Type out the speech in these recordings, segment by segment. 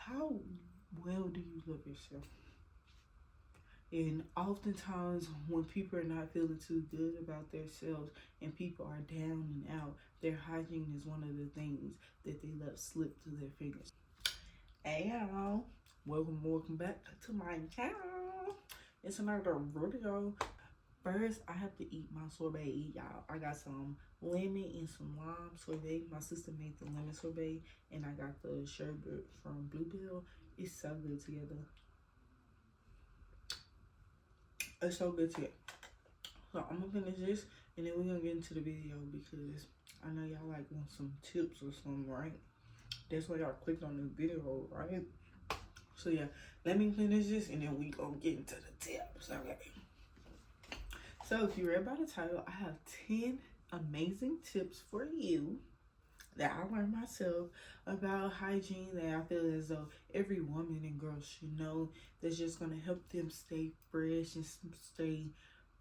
how well do you love yourself? And oftentimes when people are not feeling too good about themselves and people are down and out, their hygiene is one of the things that they let slip through their fingers. Hey y'all, welcome back to my channel. It's another video. First, I have to eat my sorbet, y'all. I got some lemon and some lime sorbet. My sister made the lemon sorbet, and I got the sherbet from Bluebell. It's so good together. It's so good together. So I'm gonna finish this, and then we're gonna get into the video because I know y'all like want some tips or something, right? That's why y'all clicked on this video, right? So yeah, let me finish this, and then we gonna get into the tips, okay? So if you read by the title, I have 10 amazing tips for you that I learned myself about hygiene that I feel as though every woman and girl should know, that's just going to help them stay fresh and stay,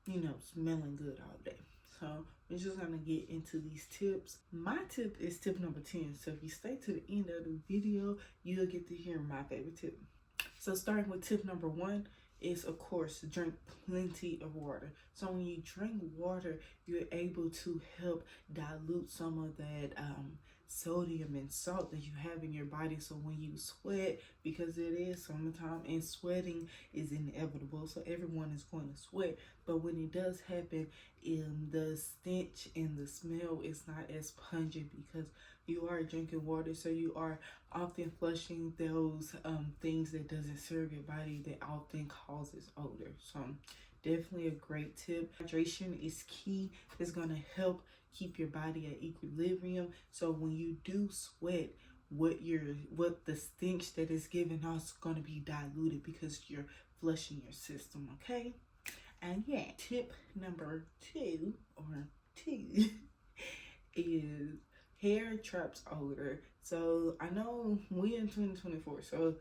smelling good all day. So we're just going to get into these tips. My tip is tip number 10. So if you stay to the end of the video, you'll get to hear my favorite tip. So starting with tip number 1, is of course drink plenty of water. So when you drink water, you're able to help dilute some of that sodium and salt that you have in your body. So when you sweat, because it is summertime and sweating is inevitable, so everyone is going to sweat, but when it does happen, the stench and the smell is not as pungent because you are drinking water, so you are often flushing those things that doesn't serve your body that often causes odor. So definitely a great tip. Hydration is key. It's going to help keep your body at equilibrium, so when you do sweat, what the stench that is given off is going to be diluted because you're flushing your system, okay? And yeah, tip number 2 is hair traps odor. So I know we in 2024, so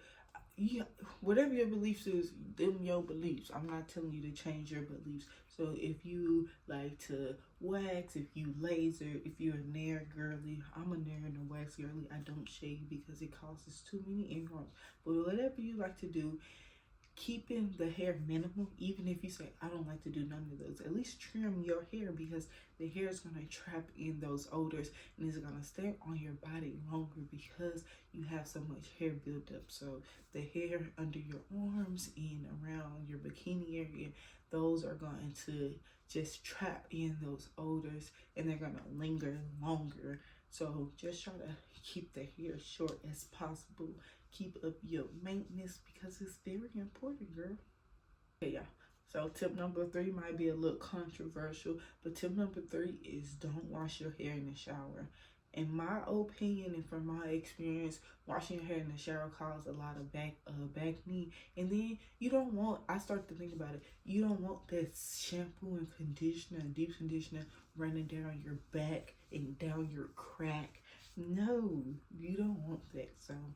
whatever your beliefs is, them your beliefs. I'm not telling you to change your beliefs. So if you like to wax, if you laser, if you're a nair girly, I'm a nair and a wax girly. I don't shave because it causes too many ingrowns. But whatever you like to do, keeping the hair minimal, even if you say I don't like to do none of those, at least trim your hair because the hair is going to trap in those odors and it's going to stay on your body longer because you have so much hair built up. So the hair under your arms and around your bikini area, those are going to just trap in those odors and they're going to linger longer. So just try to keep the hair short as possible. Keep up your maintenance because it's very important, girl. Okay, yeah. So tip number 3 might be a little controversial, but tip number 3 is don't wash your hair in the shower. In my opinion and from my experience, washing your hair in the shower causes a lot of back knee. And then you don't want, I start to think about it, you don't want that shampoo and conditioner and deep conditioner running down your back and down your crack. No, you don't want that. So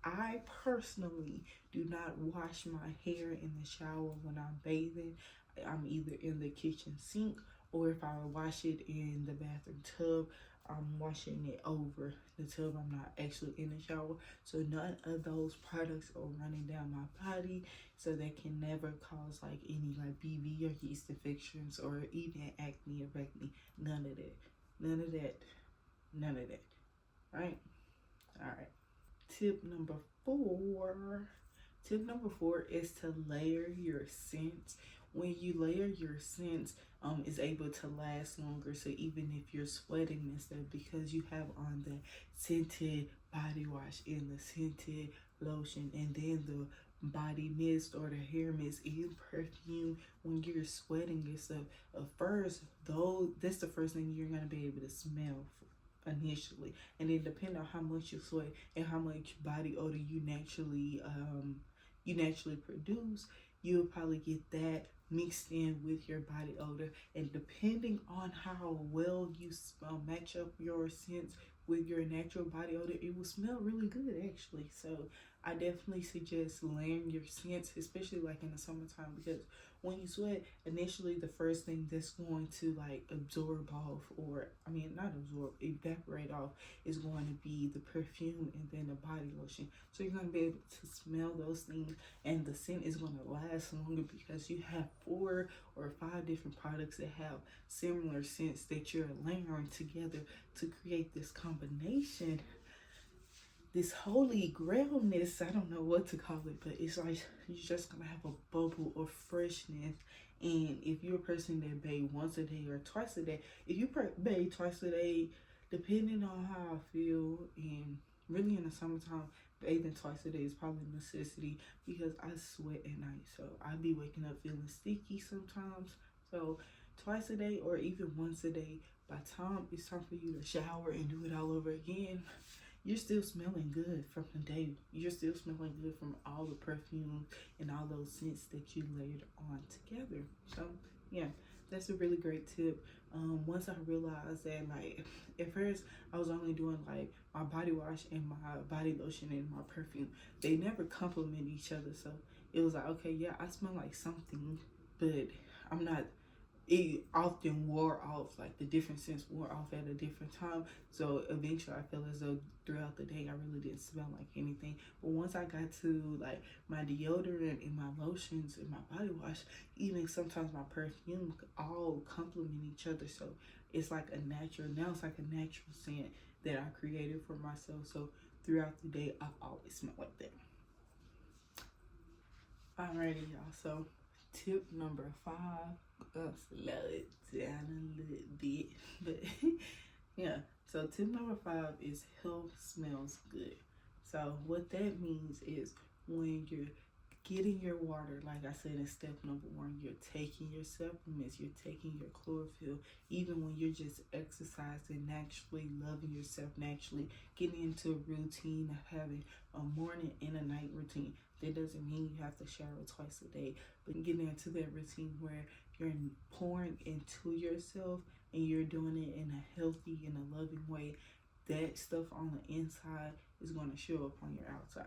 I personally do not wash my hair in the shower when I'm bathing. I'm either in the kitchen sink, or if I wash it in the bathroom tub, I'm washing it over the tub. I'm not actually in the shower. So none of those products are running down my body, so they can never cause like any like BV or yeast infections or even acne or acne. None of that. None of that. None of that. Right? All right. Tip number 4 is to layer your scents. When you layer your scents, it's able to last longer. So even if you're sweating and stuff, because you have on the scented body wash and the scented lotion and then the body mist or the hair mist and perfume, when you're sweating and stuff, that's the first thing you're going to be able to smell initially, and then depending on how much you sweat and how much body odor you naturally produce, you'll probably get that mixed in with your body odor, and depending on how well you match up your scents with your natural body odor, it will smell really good actually. So I definitely suggest layering your scents, especially like in the summertime, because when you sweat, initially the first thing that's going to like absorb off, or I mean, not absorb, evaporate off, is going to be the perfume and then the body lotion. So you're going to be able to smell those things, and the scent is going to last longer because you have 4 or 5 different products that have similar scents that you're layering together to create this combination, this holy grailness. I don't know what to call it, but it's like you're just gonna have a bubble of freshness. And if you're a person that bathe once a day or twice a day, if you bathe twice a day, depending on how I feel, and really in the summertime, bathing twice a day is probably a necessity because I sweat at night. So I be waking up feeling sticky sometimes. So twice a day or even once a day, by the time it's time for you to shower and do it all over again, you're still smelling good from the day. You're still smelling good from all the perfume and all those scents that you layered on together. So yeah, that's a really great tip. Once I realized that, like, at first I was only doing like my body wash and my body lotion and my perfume. They never complement each other. So it was like, okay, yeah, I smell like something, but I'm not, it often wore off, like the different scents wore off at a different time. So eventually I felt as though throughout the day I really didn't smell like anything. But once I got to like my deodorant and my lotions and my body wash, even sometimes my perfume, all complement each other. So it's like a natural, now it's like a natural scent that I created for myself. So throughout the day I've always smelled like that. Alrighty, y'all, so tip number 5, slow it down a little bit, but yeah. So tip number 5 is health smells good. So what that means is when you're getting your water, like I said in step number 1, you're taking your supplements, you're taking your chlorophyll, even when you're just exercising naturally, loving yourself naturally, getting into a routine of having a morning and a night routine. That doesn't mean you have to shower twice a day, but getting into that routine where you're pouring into yourself and you're doing it in a healthy and a loving way, that stuff on the inside is going to show up on your outside.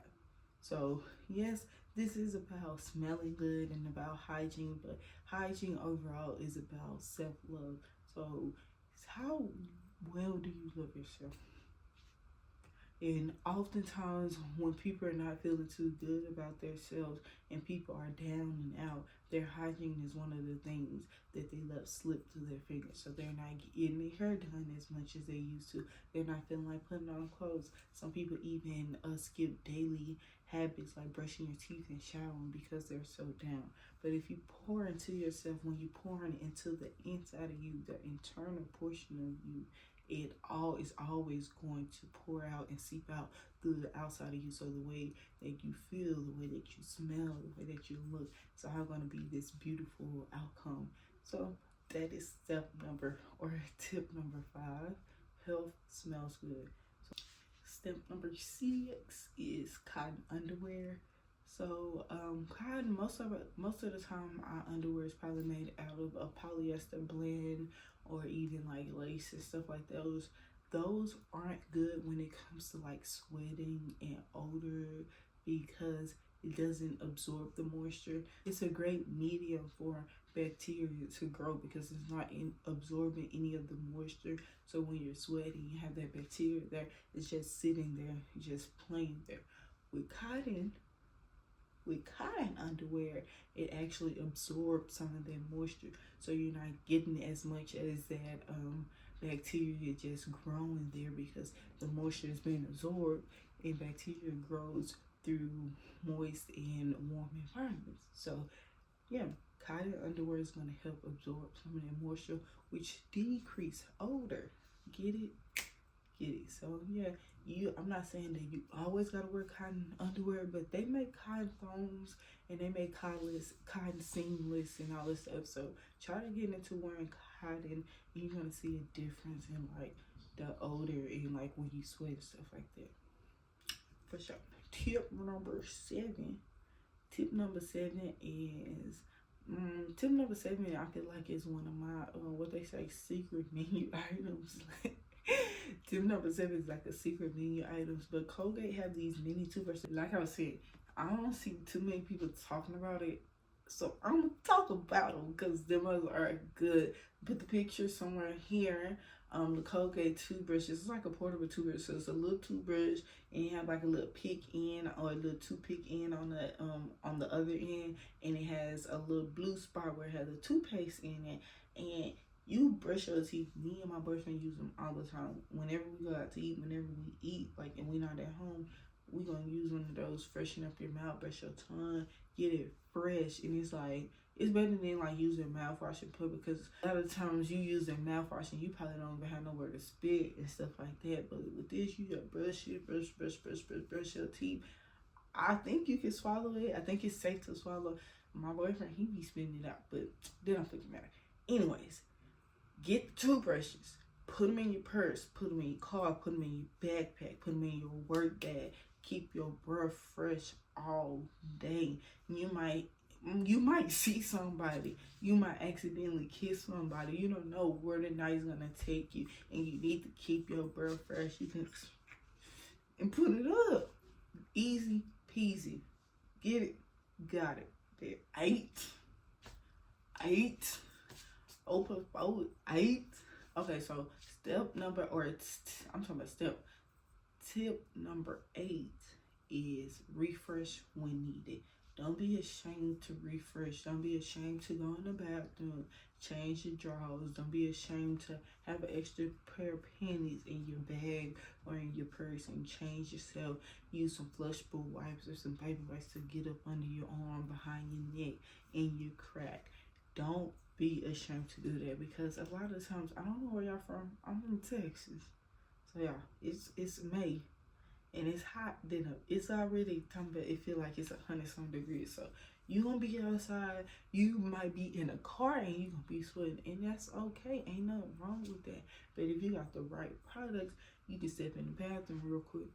So yes, this is about smelling good and about hygiene, but hygiene overall is about self-love. So how well do you love yourself? And oftentimes when people are not feeling too good about themselves and people are down and out, their hygiene is one of the things that they let slip through their fingers. So they're not getting their hair done as much as they used to. They're not feeling like putting on clothes. Some people even skip daily habits like brushing your teeth and showering because they're so down. But if you pour into yourself, when you pour into the inside of you, the internal portion of you, it all is always going to pour out and seep out through the outside of you. So the way that you feel, the way that you smell, the way that you look, it's all going to be this beautiful outcome. So that is step number, or tip number 5. Health smells good. So step number 6 is cotton underwear. So cotton, most of the time our underwear is probably made out of a polyester blend, or even like lace and stuff like those. Those aren't good when it comes to like sweating and odor because it doesn't absorb the moisture. It's a great medium for bacteria to grow because it's not absorbing any of the moisture. So when you're sweating, you have that bacteria there. It's just sitting there, just plain there. With cotton underwear, it actually absorbs some of that moisture, so you're not getting as much as that bacteria just growing there because the moisture is being absorbed, and bacteria grows through moist and warm environments. So yeah, cotton underwear is going to help absorb some of that moisture, which decrease odor. Get it? Get it? So yeah, I'm not saying that you always gotta wear cotton underwear, but they make cotton foams and they make cotton seamless and all this stuff. So try to get into wearing cotton, and you're gonna see a difference in like the odor and like when you sweat and stuff like that. For sure. Tip number 7. Tip number 7 is tip number 7. I feel like is one of my what they say secret menu items. Tip number 7 is like a secret menu items, but Colgate have these mini toothbrushes. Like I was saying, I don't see too many people talking about it, so I'm gonna talk about them because them are good. Put the picture somewhere here. The Colgate toothbrush is like a portable toothbrush, so it's a little toothbrush, and you have like a little pick end or a little toothpick end on the other end, and it has a little blue spot where it has a toothpaste in it, and you brush your teeth. Me and my boyfriend use them all the time. Whenever we go out to eat, whenever we eat, like, and we're not at home, we gonna use one of those, freshen up your mouth, brush your tongue, get it fresh. And it's like, it's better than like using mouthwash in public, because a lot of times you use their mouthwash and you probably don't even have nowhere to spit and stuff like that. But with this, you gotta brush your teeth. I think you can swallow it. I think it's safe to swallow. My boyfriend, he be spitting it out, but they don't fucking matter. Anyways, get the toothbrushes, put them in your purse, put them in your car, put them in your backpack, put them in your work bag. Keep your breath fresh all day. You might see somebody. You might accidentally kiss somebody. You don't know where the night's gonna take you, and you need to keep your breath fresh. You can and put it up. Easy peasy. Get it. Got it. There. 8. Open forward. 8. Okay, so tip number 8 is refresh when needed. Don't be ashamed to refresh. Don't be ashamed to go in the bathroom, change your drawers. Don't be ashamed to have an extra pair of panties in your bag or in your purse and change yourself. Use some flushable wipes or some baby wipes to get up under your arm, behind your neck, in your crack. Don't be ashamed to do that, because a lot of times, I don't know where y'all from. I'm from Texas. So yeah, it's May. And it's hot dinner. It's already time, but it feel like it's 100-some degrees. So you gonna be outside. You might be in a car and you gonna be sweating, and that's okay. Ain't nothing wrong with that. But if you got the right products, you can step in the bathroom real quick,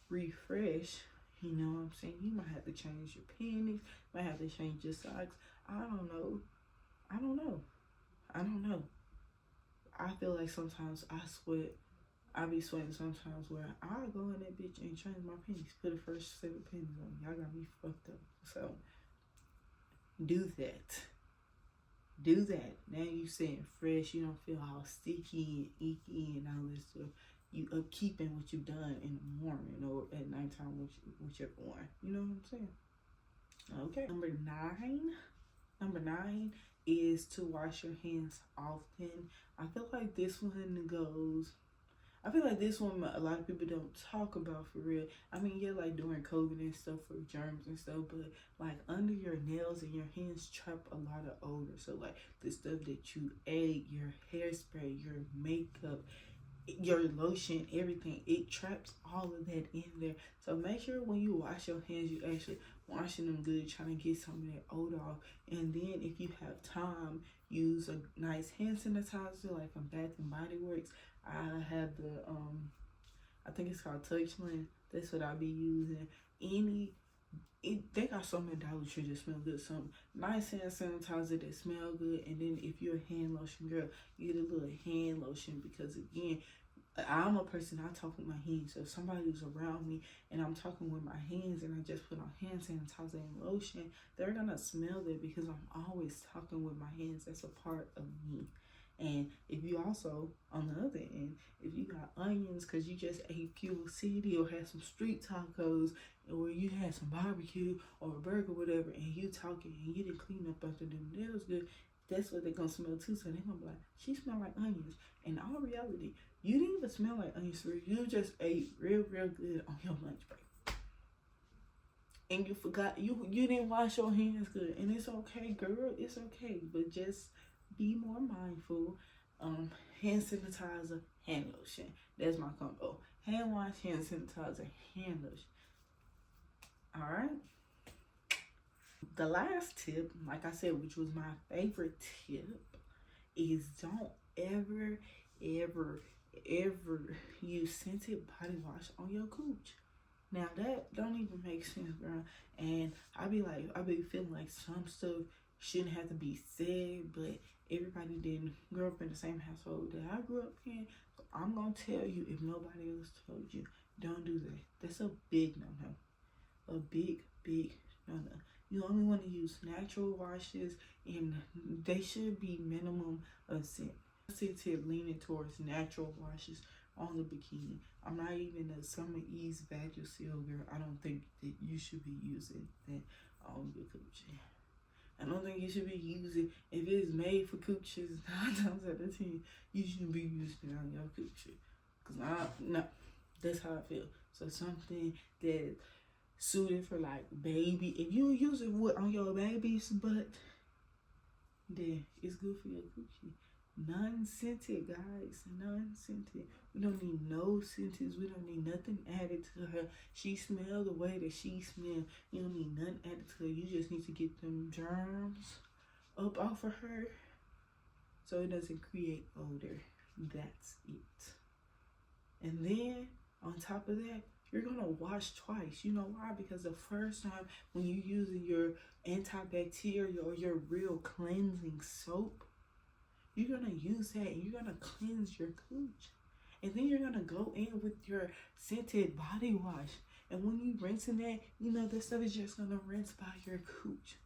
refresh. You know what I'm saying? You might have to change your panties. Might have to change your socks. I don't know. I feel like sometimes I sweat. I be sweating sometimes where I'll go in that bitch and change my panties, put a fresh set of panties on. Y'all got me fucked up. So do that. Now you sitting fresh. You don't feel all sticky and icky and all this stuff. You upkeeping what you've done in the morning or at nighttime, whichever one. You know what I'm saying? Okay. Number nine is to wash your hands often. I feel like this one a lot of people don't talk about for real. I mean, yeah, like during COVID and stuff for germs and stuff, but like under your nails and your hands trap a lot of odor. So like the stuff that you ate, your hairspray, your makeup, your lotion, everything, it traps all of that in there. So make sure when you wash your hands, you actually washing them good, trying to get some of that odor off. And then if you have time, use a nice hand sanitizer like from Bath and Body Works. I have the I think it's called Touchland. That's what I be using. They got some in Dollar Tree that smell good. Some nice hand sanitizer that smell good. And then if you're a hand lotion girl, you get a little hand lotion, because again, I'm a person, I talk with my hands. So if somebody's around me and I'm talking with my hands and I just put on hand sanitizer and lotion, they're gonna smell that, because I'm always talking with my hands. That's a part of me. And if you also, on the other end, if you got onions because you just ate Fuel City or had some street tacos, or you had some barbecue or a burger, whatever, and you talking and you didn't clean up after them nails good, that's what they're gonna smell too. So they're gonna be like, she smell like onions. In all reality, you didn't even smell like onions, for you just ate real good on your lunch break. And you forgot, you didn't wash your hands good. And it's okay, girl, it's okay. But just be more mindful. Hand sanitizer, hand lotion. That's my combo. Hand wash, hand sanitizer, hand lotion. Alright. The last tip, like I said, which was my favorite tip, is don't ever use scented body wash on your cooch. Now that don't even make sense, girl. And I be feeling like some stuff shouldn't have to be said, but everybody didn't grow up in the same household that I grew up in. So I'm gonna tell you, if nobody else told you, don't do that. That's a big no-no. A big no-no. You only want to use natural washes, and they should be minimum of scent. Sensitive, leaning towards natural washes on the bikini. I'm not even a Summer Ease Vagisil girl. I don't think that you should be using that on your coochie. I don't think you should be using, if it's made for coochies, 9 times out of 10, you shouldn't be using it on your coochie. Cause no, that's how I feel. So something that suited for like baby, if you use it on your baby's butt, then it's good for your coochie. Non-scented, guys, non-scented. We don't need no scents. We don't need nothing added to her. She smell the way that she smell. You don't need nothing added to her. You just need to get them germs up off of her so it doesn't create odor. That's it. And then on top of that, you're gonna wash twice. You know why? Because the first time when you're using your antibacterial or your real cleansing soap, you're gonna use that and you're gonna cleanse your cooch. And then you're gonna go in with your scented body wash. And when you rinsing that, you know, that stuff is just gonna rinse by your cooch.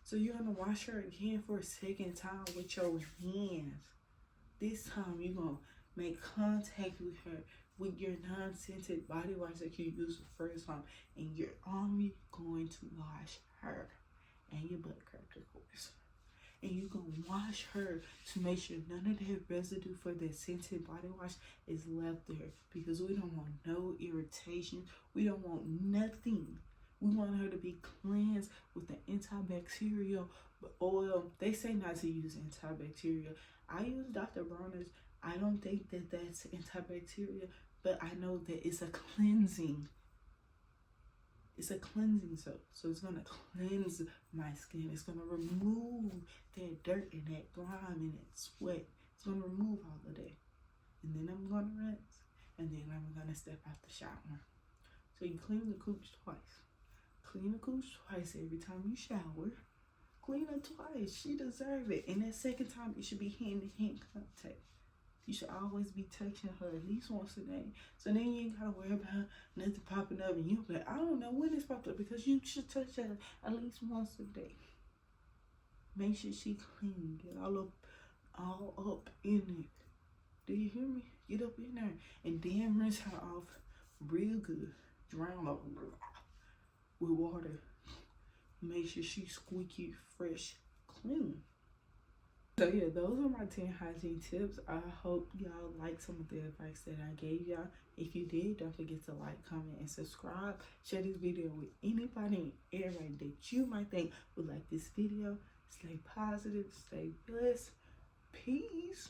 So you're gonna wash her again for a second time with your hands. This time you're gonna make contact with her with your non-scented body wash that you used the first time. And you're only going to wash her and your butt crack, of course. And you're going to wash her to make sure none of that residue for that scented body wash is left there. Because we don't want no irritation. We don't want nothing. We want her to be cleansed with the antibacterial oil. They say not to use antibacterial. I use Dr. Bronner's. I don't think that that's antibacterial, but I know that it's a cleansing. It's a cleansing soap. So it's going to cleanse my skin. It's going to remove that dirt and that grime and that sweat. It's going to remove all of that. And then I'm going to rinse. And then I'm going to step out the shower. So you clean the cooch twice. Clean the cooch twice every time you shower. Clean her twice. She deserves it. And that second time, it should be hand-to-hand contact. You should always be touching her at least once a day. So then you ain't gotta worry about nothing popping up and you be like, I don't know when it's popped up, because you should touch her at least once a day. Make sure she clean. Get all up in it. Do you hear me? Get up in there. And then rinse her off real good. Drown her with water. Make sure she's squeaky, fresh, clean. So yeah, those are my 10 hygiene tips. I hope y'all like some of the advice that I gave y'all. If you did, don't forget to like, comment, and subscribe. Share this video with anybody and everybody that you might think would like this video. Stay positive, stay blessed. Peace.